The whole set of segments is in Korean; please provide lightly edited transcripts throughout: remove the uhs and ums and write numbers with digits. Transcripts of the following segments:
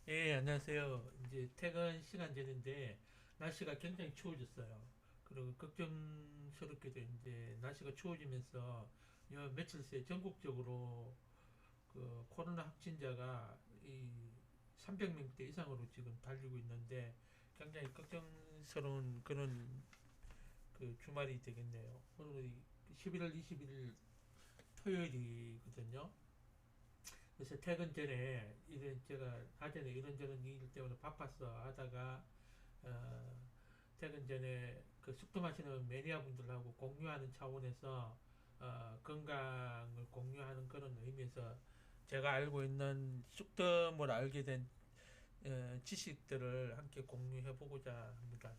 예, 안녕하세요. 이제 퇴근 시간 전인데 날씨가 굉장히 추워졌어요. 그리고 걱정스럽게도 이제 날씨가 추워지면서 요 며칠 새 전국적으로 그 코로나 확진자가 이 300명대 이상으로 지금 달리고 있는데 굉장히 걱정스러운 그런 그 주말이 되겠네요. 오늘이 11월 21일 토요일이거든요. 그래서 퇴근 전에 이런 제가 사전에 이런저런 일 때문에 바빠서 하다가 어, 퇴근 전에 그 숙泊하시는 매니아 분들하고 공유하는 차원에서 건강을 공유하는 그런 의미에서 제가 알고 있는 숙덤을 알게 된 지식들을 함께 공유해 보고자 합니다.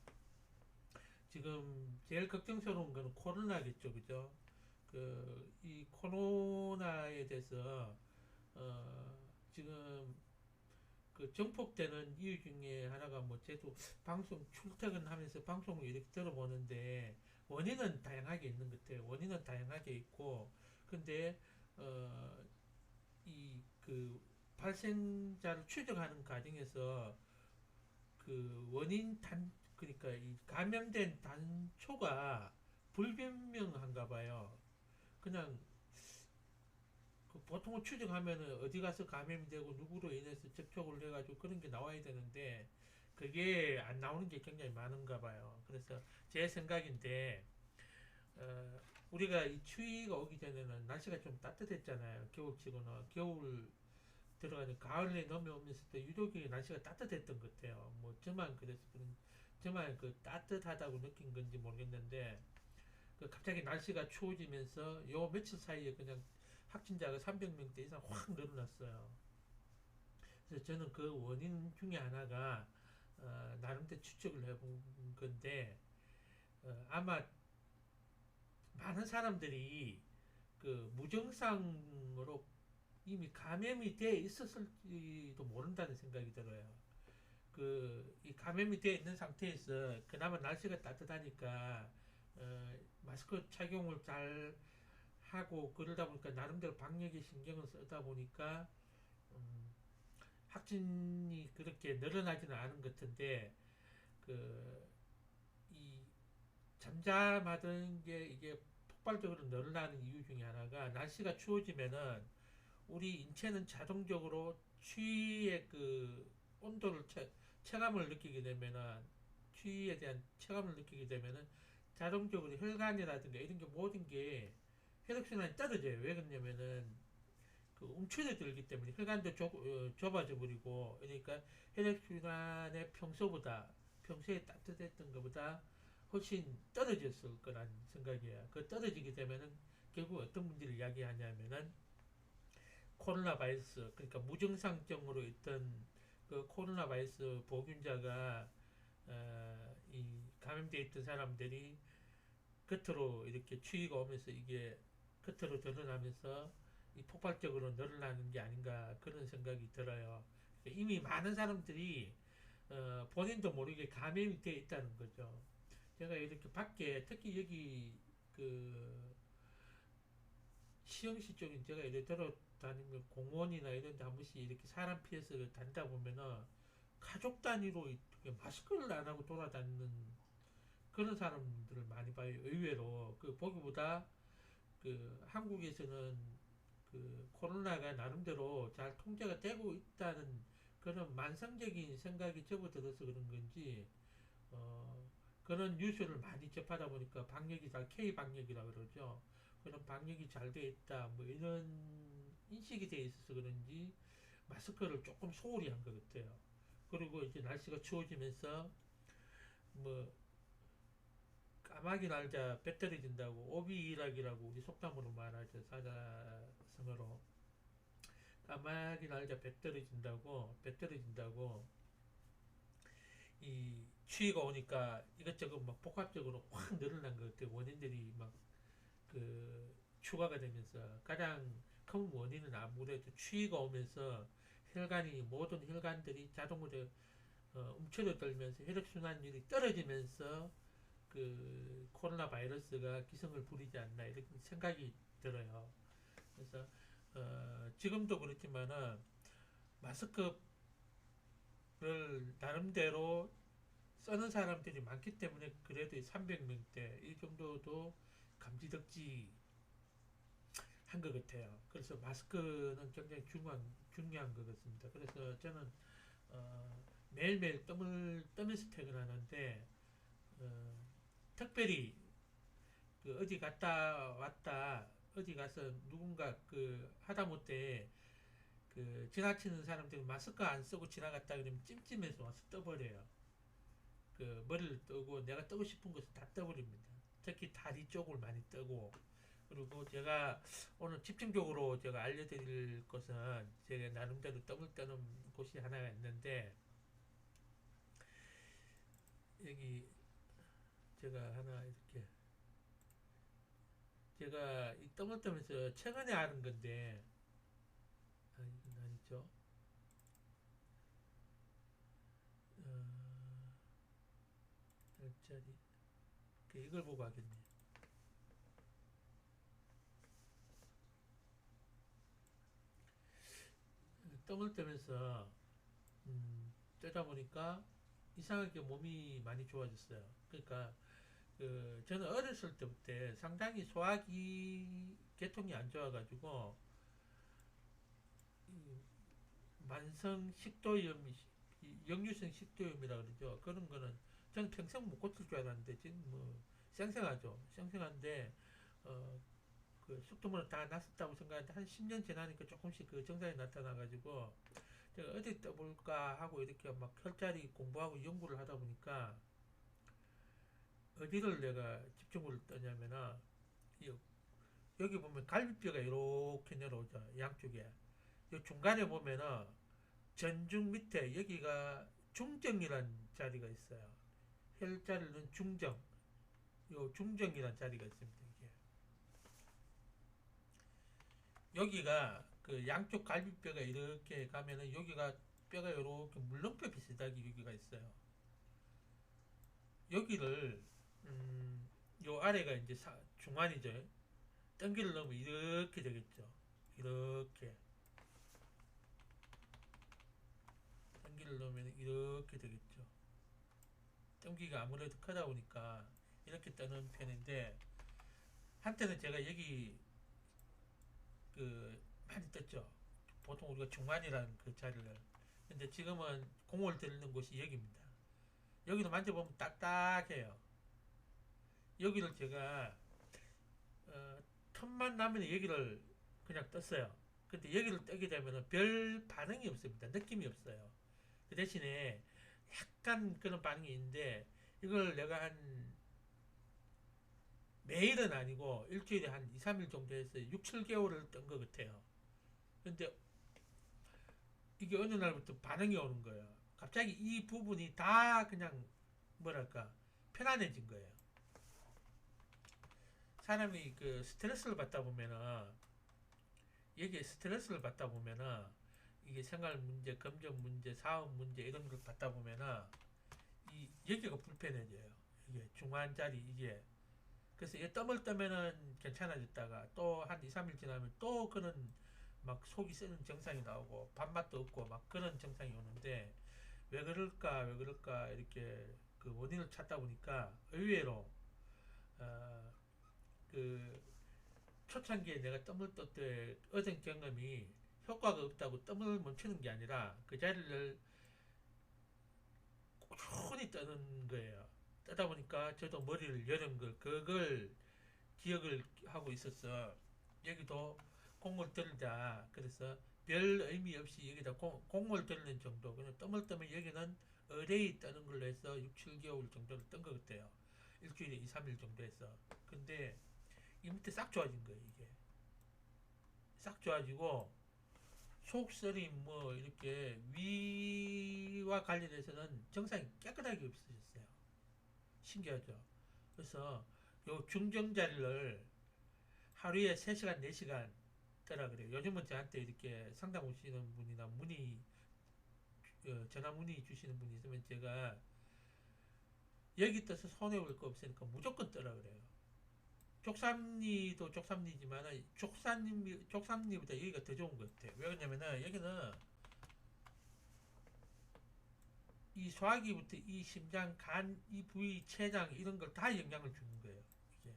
지금 제일 걱정스러운 거는 코로나겠죠, 그죠? 이 코로나에 대해서 어, 지금 그 정폭되는 이유 중에 하나가 뭐 저도 방송 출퇴근하면서 방송을 이렇게 들어보는데 원인은 다양하게 있는 것 같아요. 원인은 다양하게 있고 근데 이 그 발생자를 추적하는 과정에서 그 원인 단 그러니까 이 감염된 단초가 불분명한가 봐요. 그냥 그 보통은 추정하면은 어디 가서 감염이 되고 누구로 인해서 접촉을 해가지고 그런 게 나와야 되는데 그게 안 나오는 게 굉장히 많은가 봐요. 그래서 제 생각인데 어, 우리가 이 추위가 오기 전에는 날씨가 좀 따뜻했잖아요. 겨울치고는 겨울 들어가는 가을에 넘어오면서 또 유독이 날씨가 따뜻했던 것 같아요. 뭐 저만 그래서 그런 저만 그 따뜻하다고 느낀 건지 모르겠는데 그 갑자기 날씨가 추워지면서 요 며칠 사이에 그냥 확진자가 300명대 이상 확 늘어났어요. 그래서 저는 그 원인 중에 하나가 나름대로 추측을 해본 건데 아마 많은 사람들이 그 무증상으로 이미 감염이 돼 있었을지도 모른다는 생각이 들어요. 이 감염이 돼 있는 상태에서 그나마 날씨가 따뜻하니까 마스크 착용을 잘 하고 그러다 보니까 나름대로 방역에 신경을 쓰다 보니까 음, 확진이 그렇게 늘어나지는 않은 것 같은데 그 이 잠잠하던 게 이게 폭발적으로 늘어나는 이유 중에 하나가 날씨가 추워지면은 우리 인체는 자동적으로 추위의 그 온도를 체감을 느끼게 되면은 추위에 대한 체감을 느끼게 되면은 자동적으로 혈관이라든가 이런 게 모든 게 혈액순환이 떨어져요. 왜 그러냐면은 그 움츠려 들기 때문에 혈관도 좁아져 버리고 그러니까 혈액순환의 평소에 따뜻했던 것보다 훨씬 떨어졌을 거란 생각이에요. 그 떨어지게 되면은 결국 어떤 문제를 이야기하냐면은 코로나 바이러스 그러니까 무증상증으로 있던 그 코로나 바이러스 보균자가 이 감염돼 있던 사람들이 겉으로 이렇게 추위가 오면서 이게 겉으로 드러나면서 이 폭발적으로 늘어나는 게 아닌가 그런 생각이 들어요. 이미 많은 사람들이 본인도 모르게 감염이 돼 있다는 거죠. 제가 이렇게 밖에 특히 여기 그 시흥시 쪽인 제가 이렇게 돌아다니면 공원이나 이런 데 한 번씩 이렇게 사람 피해서 다니다 보면은 가족 단위로 이렇게 마스크를 안 하고 돌아다니는 그런 사람들을 많이 봐요. 의외로 그 보기보다 그 한국에서는 그 코로나가 나름대로 잘 통제가 되고 있다는 그런 만성적인 생각이 접어들어서 그런 건지 어, 그런 뉴스를 많이 접하다 보니까 방역이 잘 K 방역이라 그러죠. 그런 방역이 잘 돼 있다 뭐 이런 인식이 돼 있어서 그런지 마스크를 조금 소홀히 한 것 같아요. 그리고 이제 날씨가 추워지면서 뭐 까마귀 날자 배 떨어진다고 오비일학이라고 우리 속담으로 말하죠. 사자성어로 까마귀 날자 배 떨어진다고 이 추위가 오니까 이것저것 막 복합적으로 확 늘어난 것 같아요. 원인들이 막 그 추가가 되면서 가장 큰 원인은 아무래도 추위가 오면서 모든 혈관들이 자동으로 움츠러들면서 혈액순환율이 떨어지면서 그 코로나 바이러스가 기승을 부리지 않나 이렇게 생각이 들어요. 그래서 지금도 그렇지만은 마스크 나름대로 쓰는 사람들이 많기 때문에 그래도 300명대 이 정도도 감지덕지 한 것 같아요. 그래서 마스크는 굉장히 중요한 것 같습니다. 그래서 저는 매일매일 뜸을 떠면서 퇴근하는데 특별히 그 어디 갔다 왔다 어디 가서 누군가 그 하다못해 그 지나치는 사람들이 마스크 안 쓰고 지나갔다 그러면 찜찜해서 와서 떠버려요. 그 머리를 뜨고 내가 뜨고 싶은 것을 다 떠버립니다. 특히 다리 쪽을 많이 뜨고 그리고 제가 오늘 집중적으로 제가 알려드릴 것은 제가 나름대로 뜸을 떠는 곳이 하나가 있는데 여기 제가 하나 이렇게 제가 이 뜸을 떠면서 최근에 아는 건데 이건 아니죠. 별자리 이걸 보고 하겠네. 뜸을 뜨면서 뜨다 보니까 이상하게 몸이 많이 좋아졌어요. 그러니까 그 저는 어렸을 때부터 상당히 소화기 계통이 안 좋아가지고 만성 식도염, 역류성 식도염이라 그러죠. 그런 거는 저는 평생 못 고칠 줄 알았는데 지금 뭐 생생하죠. 생생한데 어, 그 숙도물은 다 났었다고 생각하는데 한 10년 지나니까 조금씩 그 증상이 나타나가지고 제가 어디 떠볼까 하고 이렇게 막 혈자리 공부하고 연구를 하다 보니까 어디를 내가 집중을 떠냐면은 여기 보면 갈비뼈가 이렇게 내려오죠. 양쪽에. 이 중간에 보면은 전중 밑에 여기가 중정이란 자리가 있어요. 혈자리는 중정. 요 중정이란 자리가 있습니다. 이게. 여기가 그 양쪽 갈비뼈가 이렇게 가면은 여기가 뼈가 이렇게 물렁뼈 비슷하게 여기가 있어요. 여기를 요 아래가 이제 중환이죠. 땡기를 넣으면 이렇게 되겠죠. 이렇게 땡기를 넣으면 이렇게 되겠죠. 땡기가 아무래도 크다 보니까 이렇게 떠는 편인데 한때는 제가 여기 그 많이 떴죠. 보통 우리가 중환이라는 그 자리를. 근데 지금은 공을 들는 곳이 여기입니다. 여기도 만져보면 딱딱해요. 여기를 제가 틈만 나면 여기를 그냥 떴어요. 근데 여기를 뜨게 되면 별 반응이 없습니다. 느낌이 없어요. 그 대신에 약간 그런 반응이 있는데 이걸 내가 한 매일은 아니고 일주일에 한 2, 3일 정도 해서 6, 7개월을 뜬 것 같아요. 근데 이게 어느 날부터 반응이 오는 거예요. 갑자기 이 부분이 다 그냥 뭐랄까 편안해진 거예요. 사람이 그 스트레스를 받다 보면은 여기에 스트레스를 받다 보면은 이게 생활 문제, 금전 문제, 사업 문제 이런 걸 받다 보면은 이 여기가 불편해져요. 이게 중환 자리 이게 그래서 얘 뜸을 뜨면은 괜찮아졌다가 또 한 2, 3일 지나면 또 그런 막 속이 쓰는 증상이 나오고 밥맛도 없고 막 그런 증상이 오는데 왜 그럴까 이렇게 그 원인을 찾다 보니까 의외로 어, 그 초창기에 내가 뜸을 뜰 때 얻은 경험이 효과가 없다고 뜸을 멈추는 게 아니라 그 자리를 꾸준히 뜨는 거예요. 뜨다 보니까 저도 머리를 여는 걸 그걸 기억을 하고 있었어. 여기도 공을 들자. 그래서 별 의미 없이 여기다 공을 들는 정도. 그냥 뜸을 뜨면 여기는 어레이 뜨는 걸로 해서 6, 7개월 정도를 뜬 것 같아요. 일주일에 2, 3일 정도 해서. 근데 이 밑에 싹 좋아진 거예요, 이게. 싹 좋아지고 속쓰림 뭐 이렇게 위와 관련해서는 증상이 깨끗하게 없어졌어요. 신기하죠. 그래서 요 중정자리를 하루에 3시간, 4시간 떠라 그래요. 요즘은 저한테 이렇게 상담 오시는 분이나 전화 문의 주시는 분이 있으면 제가 여기 떠서 손해볼 거 없으니까 무조건 떠라 그래요. 족삼리도 족삼리지만 족삼리보다 여기가 더 좋은 것 같아요. 왜 그러냐면은 여기는 이 소화기부터 이 심장, 간, 이 부위, 췌장 이런 걸 다 영향을 주는 거예요. 이게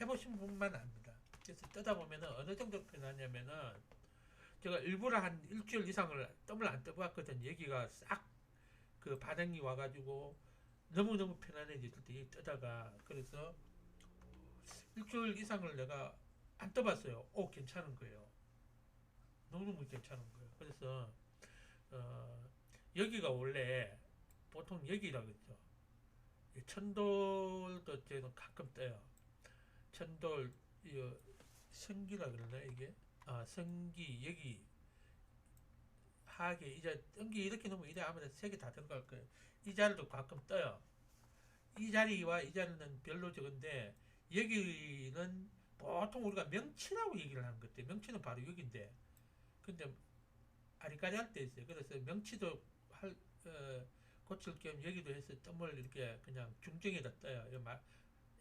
해보신 분만 압니다. 그래서 뜨다 보면은 어느 정도 편하냐면은 제가 일부러 한 일주일 이상을 뜸을 안 떠봤거든. 여기가 싹 그 반응이 와가지고 너무너무 편안해질 때 뜨다가 그래서 일주일 이상을 내가 안 떠봤어요. 오, 괜찮은 거예요. 너무너무 괜찮은 거예요. 그래서 여기가 원래 보통 여기라 그랬죠. 천돌도 저는 가끔 떠요. 천돌, 이 성기라 그러나 이게? 아, 성기 여기 하계 이자 성기 이렇게 놓으면 이래 아무래도 세 개 다 들어갈 거예요. 이 자리도 가끔 떠요. 이 자리와 이 자리는 별로 적은데 여기는 보통 우리가 명치라고 얘기를 하는 것 같아요. 명치는 바로 여기인데 근데 아리까리할 때 있어요. 그래서 명치도 할 고칠 겸 여기도 해서 뜸을 이렇게 그냥 중정에다 떠요.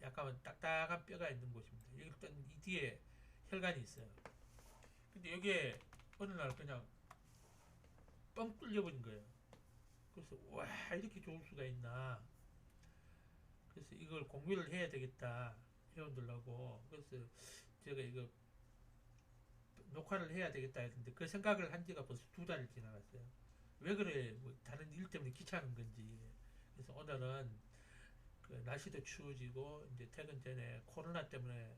약간 딱딱한 뼈가 있는 곳입니다. 여기 뜬이 뒤에 혈관이 있어요. 근데 여기에 어느 날 그냥 뻥 뚫려버린 거예요. 그래서 와 이렇게 좋을 수가 있나. 그래서 이걸 공유를 해야 되겠다 회원들하고. 그래서 제가 이거 녹화를 해야 되겠다 했는데 그 생각을 한 지가 벌써 2달이 지나갔어요. 왜 그래? 뭐 다른 일 때문에 귀찮은 건지. 그래서 오늘은 그 날씨도 추워지고 이제 퇴근 전에 코로나 때문에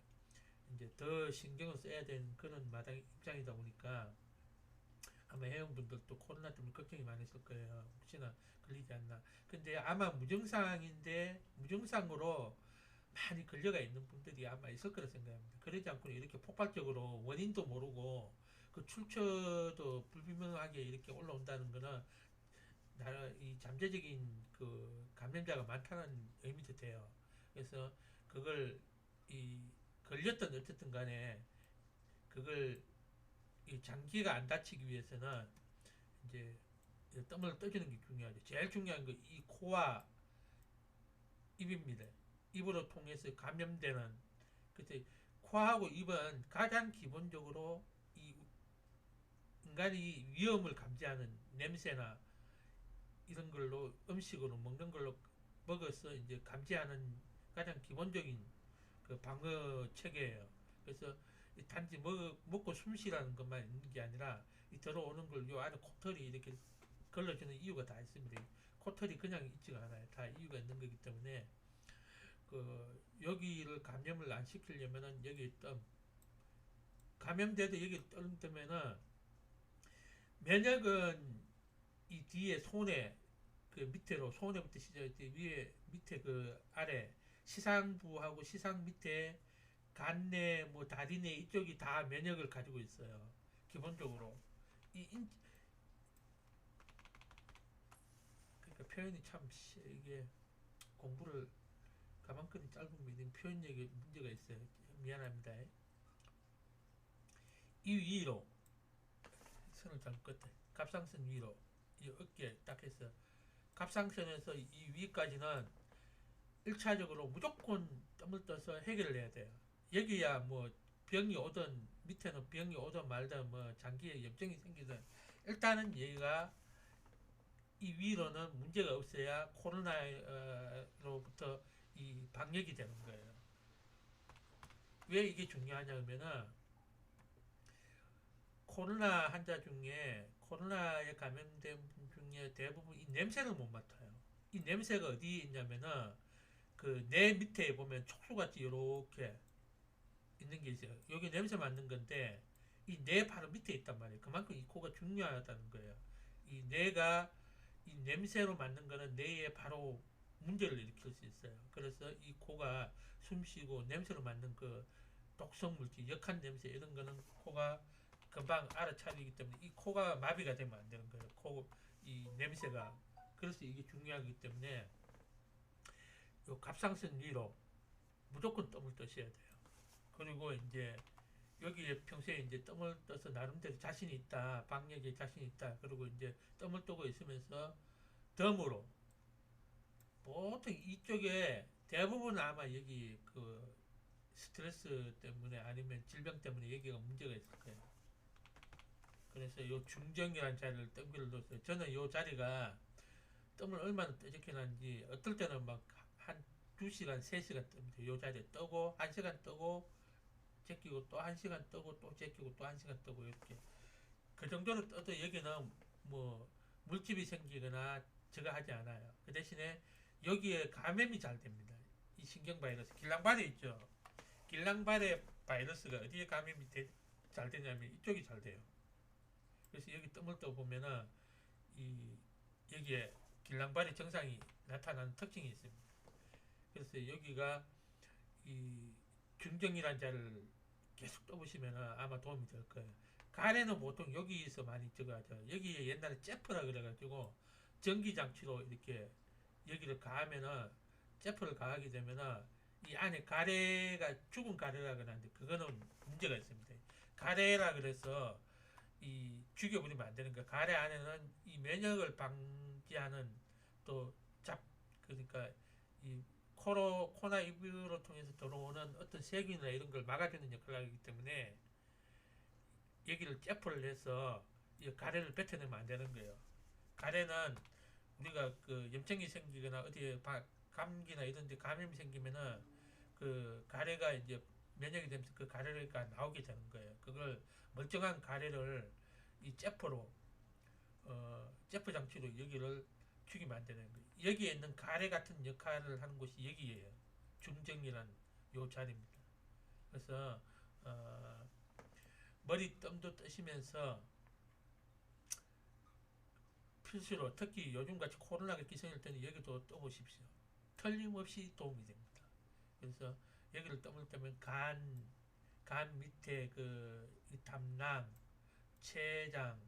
이제 더 신경을 써야 되는 그런 마당 입장이다 보니까 아마 회원분들도 코로나 때문에 걱정이 많으실 거예요. 혹시나 걸리지 않나. 근데 아마 무증상인데 무증상으로 많이 걸려가 있는 분들이 아마 있을 거라 생각합니다. 그러지 않고는 이렇게 폭발적으로 원인도 모르고 그 출처도 불분명하게 이렇게 올라온다는 거는 이 잠재적인 그 감염자가 많다는 의미도 돼요. 그래서 그걸 이 걸렸던 어쨌든 간에 그걸 이 장기가 안 다치기 위해서는 이제 땀을 떠주는 게 중요하죠. 제일 중요한 거 이 코와 입입니다. 입으로 통해서 감염되는 그때 코하고 입은 가장 기본적으로 이 인간이 위험을 감지하는 냄새나 이런 걸로 음식으로 먹는 걸로 먹어서 이제 감지하는 가장 기본적인 그 방어 체계예요. 그래서 단지 먹고 숨 쉬라는 것만 있는 게 아니라 이 들어오는 걸 요 안에 코털이 이렇게 걸러주는 이유가 다 있습니다. 코털이 그냥 있지가 않아요. 다 이유가 있는 거기 때문에 그 여기를 감염을 안 시키려면은 여기 뜸 감염돼도 여기 뜸 뜨면은 면역은 이 뒤에 손에 그 밑으로 손에부터 시작해 위에 밑에 그 아래 시상부하고 시상 밑에 간내 뭐 다리내 이쪽이 다 면역을 가지고 있어요. 기본적으로 이 그러니까 표현이 참 이게 공부를 가만히 짧은 표현력에 문제가 있어요. 미안합니다. 이 위로 선을 잘못 껐다. 갑상선 위로 이 어깨 딱 해서 갑상선에서 이 위까지는 1차적으로 무조건 땀을 떠서 해결을 해야 돼요. 여기야 뭐 병이 오든 밑에는 병이 오든 말든 뭐 장기에 염증이 생기든 일단은 얘가 이 위로는 문제가 없어야 코로나로부터 이 방역이 되는 거예요. 왜 이게 중요하냐면은 코로나 환자 중에 코로나에 감염된 분 중에 대부분 이 냄새를 못 맡아요. 이 냄새가 어디에 있냐면은 그 뇌 밑에 보면 촉수같이 이렇게 있는 게 있어요. 여기 냄새 맡는 건데 이 뇌 바로 밑에 있단 말이에요. 그만큼 이 코가 중요하다는 거예요. 이 뇌가 이 냄새로 맡는 거는 뇌에 바로 문제를 일으킬 수 있어요. 그래서 이 코가 숨쉬고 냄새로 맡는 그 독성 물질, 역한 냄새 이런 거는 코가 금방 알아차리기 때문에 이 코가 마비가 되면 안 되는 거예요. 이 냄새가. 그래서 이게 중요하기 때문에 요 갑상선 위로 무조건 뜸을 떠셔야 돼요. 그리고 이제 여기에 평소에 이제 뜸을 떠서 나름대로 자신이 있다, 방역에 자신이 있다. 그리고 이제 뜸을 뜨고 있으면서 덤으로 보통 이쪽에 대부분 아마 여기 그 스트레스 때문에 아니면 질병 때문에 여기가 문제가 있을 거예요. 그래서 요 중정이라는 자리를 뜸기를 뒀어요. 저는 요 자리가 뜸을 얼마나 떠적해놨는지 어떨 때는 막 한 2시간, 3시간 뜹니다. 요 자리에 뜨고 1시간 뜨고 제끼고 또 1시간 뜨고 또 제끼고 또 1시간 뜨고 이렇게 그 정도로 떠도 여기는 뭐 물집이 생기거나 저거 하지 않아요. 그 대신에 여기에 감염이 잘 됩니다. 이 신경 바이러스 길랑바레 있죠. 길랑바레 바이러스가 어디에 감염이 잘 되냐면 이쪽이 잘 돼요. 그래서 여기 뜸을 떠 보면은 이 여기에 길랑바레 증상이 나타나는 특징이 있습니다. 그래서 여기가 이 중정이란 자를 계속 떠보시면은 아마 도움이 될 거예요. 가래는 보통 여기서 많이 저거 하죠. 여기에 옛날에 제프라 그래가지고 전기장치로 이렇게 여기를 가하면은 제프를 가하게 되면은 이 안에 가래가 죽은 가래라 그러는데 그거는 문제가 있습니다. 가래라 그래서 이 죽여버리면 안 되는 거야. 가래 안에는 이 면역을 방지하는 또 그러니까 이 코나 입으로 통해서 들어오는 어떤 세균이나 이런 걸 막아주는 역할을 하기 때문에 여기를 째프를 해서 이 가래를 뱉어내면 안 되는 거예요. 가래는 우리가 그 염증이 생기거나 어디에 감기나 이런 데 감염이 생기면은 그 가래가 이제 면역이 되면서 그 가래가 나오게 되는 거예요. 그걸 멀쩡한 가래를 이 째프로 째프 장치로 여기를 죽이면 안 되는 거예요. 여기에 있는 가래 같은 역할을 하는 곳이 여기예요. 중정이란 요 자리입니다. 그래서 머리 뜸도 뜨시면서 필수로 특히 요즘같이 코로나가 기승일 때는 여기도 떠보십시오. 틀림없이 도움이 됩니다. 그래서 여기를 뜸을 뜨면 간 밑에 그 담낭, 췌장,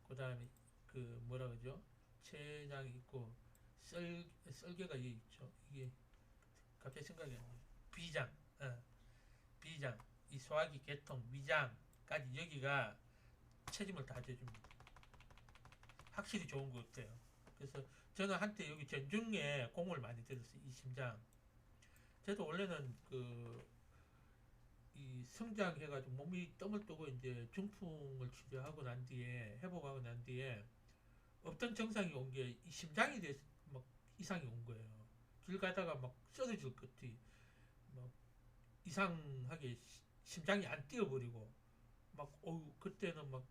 그 다음에 그 뭐라 그러죠? 췌장이 있고 썰개가 여기 있죠. 이게 갑자기 생각이 안 나요. 비장, 비장, 이 소화기 계통, 위장까지 여기가 체짐을 다 해줍니다. 확실히 좋은 것 같아요. 그래서 저는 한때 여기 전중에 공을 많이 들였어요. 이 심장. 저도 원래는 이 성장해가지고 몸이 뜸을 뜨고 이제 중풍을 치료하고 난 뒤에 회복하고 난 뒤에 없던 증상이 온 게 이 심장이 돼서 막 이상이 온 거예요. 길 가다가 막 쓰러질 것이 막 이상하게 심장이 안 뛰어버리고 막 그때는 막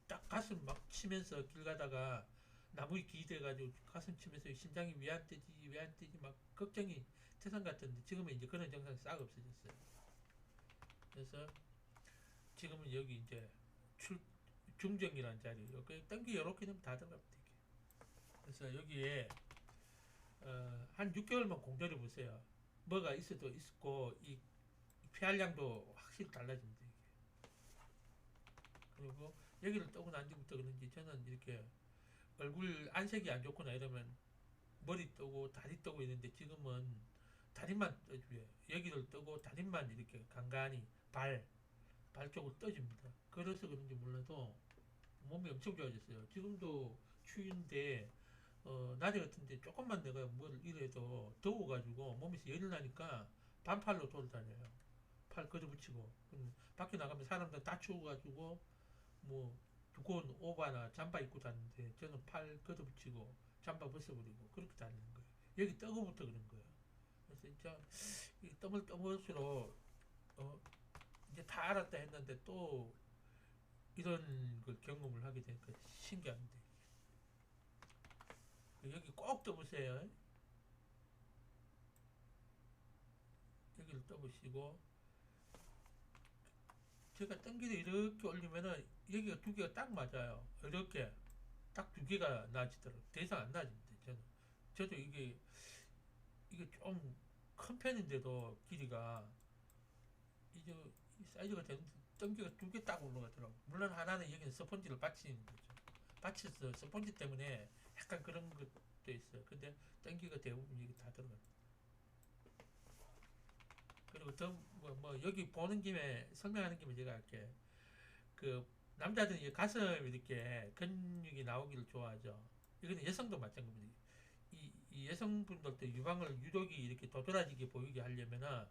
딱 가슴 막 치면서 길 가다가 나무에 기대가지고 가슴 치면서 심장이 왜 안 뛰지 왜 안 뛰지 막 걱정이 태산 같은데 지금은 이제 그런 증상이 싹 없어졌어요. 그래서 지금은 여기 이제 중정이라는 자리 여기 땡기 이렇게 되면 다 들어갑니다. 그래서 여기에 한 6개월만 공들여 보세요. 뭐가 있어도 있고 이 폐활량도 확실히 달라집니다. 이게. 그리고 여기를 뜨고 난 뒤부터 그런지 저는 이렇게 얼굴 안색이 안 좋거나 이러면 머리 뜨고 다리 뜨고 있는데 지금은 다리만 떠줘요. 여기를 뜨고 다리만 이렇게 간간히 발 쪽을 떠줍니다. 그래서 그런지 몰라도 몸이 엄청 좋아졌어요. 지금도 추운데 낮에 같은데 조금만 내가 뭘 이래도 더워가지고 몸에서 열이 나니까 반팔로 돌아다녀요. 팔 걷어붙이고 밖에 나가면 사람들 다 추워가지고 뭐 두꺼운 오바나 잠바 입고 다니는데 저는 팔 걷어붙이고 잠바 벗어버리고 그렇게 다니는 거예요. 여기 뜨거부터 그런 거예요. 그래서 진짜 이 뜸을 떠볼수록 이제 다 알았다 했는데 또 이런 걸 경험을 하게 되니까 신기합니다. 여기 꼭 떠보세요. 여기를 떠보시고 제가 땡기를 이렇게 올리면은 여기가 두 개가 딱 맞아요. 이렇게 딱 두 개가 나아지더라고요. 더 이상 안 나아집니다. 저도 이게 좀 큰 편인데도 길이가 이제 사이즈가 되는데 땡기가 두 개 딱 올라가더라고요. 물론 하나는 여기는 스펀지를 받치는 거죠. 받쳐서 스펀지 때문에 약간 그런 것도 있어요. 근데 땡기가 대부분 이게 다 들어가요. 그리고 더 여기 보는 김에 설명하는 김에 제가 할게. 그 남자들이 가슴 이렇게 근육이 나오기를 좋아하죠. 이거는 여성도 마찬가지입니다. 이 여성분들도 유방을 유독이 이렇게 도드라지게 보이게 하려면은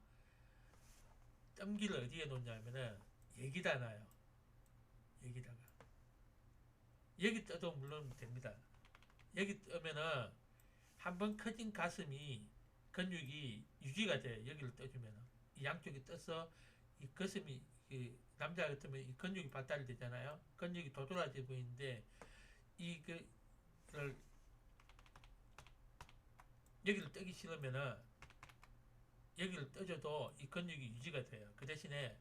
뜸기를 어디에 놓냐면은 여기다 놔요. 여기다가 여기 떠도 물론 됩니다. 여기 뜨면은 한번 커진 가슴이 근육이 유지가 돼. 여기를 떠주면은 이 양쪽이 떠서 이 가슴이 이 남자 같으면 이 근육이 발달이 되잖아요. 근육이 도드라지고 있는데 이거를 여기를 뜨기 싫으면은 여기를 떠줘도 이 근육이 유지가 돼요. 그 대신에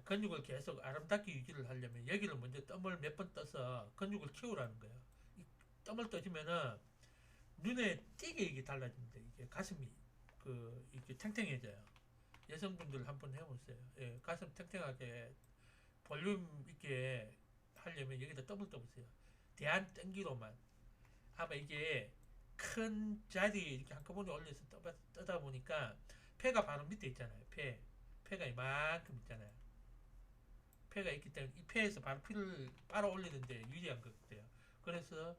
근육을 계속 아름답게 유지를 하려면 여기를 먼저 뜸을 몇 번 떠서 근육을 키우라는 거예요. 이 뜸을 떠주면은 눈에 띄게 이게 달라집니다. 이게 가슴이 이렇게 탱탱해져요. 여성분들 한번 해보세요. 예, 가슴 탱탱하게 볼륨 있게 하려면 여기다 뜸을 떠보세요. 대한 땡기로만. 아마 이게 큰 자리 이렇게 한꺼번에 올려서 떠다 보니까 폐가 바로 밑에 있잖아요. 폐가 이만큼 있잖아요. 폐가 있기 때문에 이 폐에서 바로 피를 빨아 올리는데 유리한 것 같아요. 그래서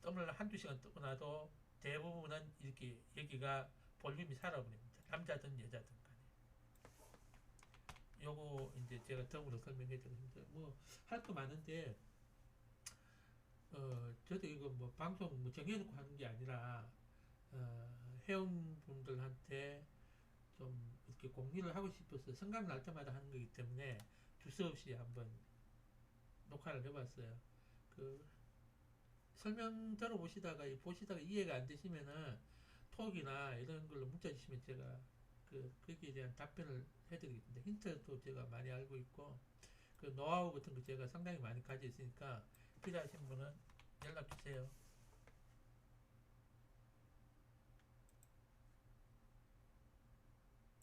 뜸을 한두 시간 뜨고 나도 대부분은 이렇게 여기가 볼륨이 살아버립니다. 남자든 여자든 간에. 요거 이제 제가 덤으로 설명해 드렸습니다. 뭐 할 거 많은데 저도 이거 뭐 방송 뭐 정해놓고 하는 게 아니라 회원분들한테 좀 이렇게 공유를 하고 싶어서 생각날 때마다 하는 거기 때문에 두서없이 한번 녹화를 해봤어요. 그 설명 들어보시다가 보시다가 이해가 안 되시면은 톡이나 이런 걸로 문자 주시면 제가 거기에 대한 답변을 해드리겠습니다. 힌트도 제가 많이 알고 있고 그 노하우 같은 거 제가 상당히 많이 가지고 있으니까 필요하신 분은 연락 주세요.